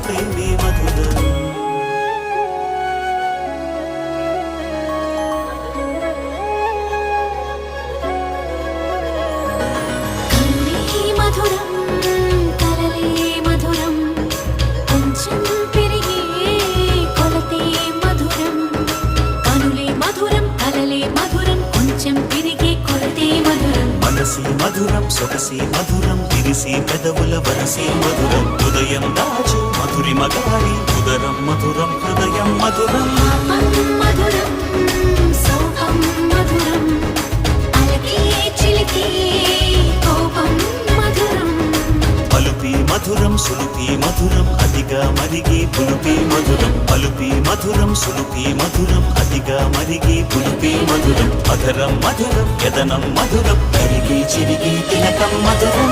ప్రేమే మధురం. మధురం కలలే మధురం కొంచెం పెరిగే కొలతే మధురం కనులే మధురం కలలే మధురం కొంచెం పెరిగే కొలతే మధురం మనసి మధురం సొగసి మధురం విరిసి పెదవుల వరసి మధురం హృదయం దాచు మధురిమ గాలి ఉదరం మధురం హృదయం మధురం మధురం సోహం మధురం అలకే చిలికే కోపం మధురం పలుపి మధురం సులుపి మధురం అతిగా మరిగి పులుపి మధురం పలుపి మధురం సులుపి మధురం అతిగా మరిగి పులుపి మధురం మధురం మధురం యదనం మధురం కరిగి చిరిగి తిలకం మధురం.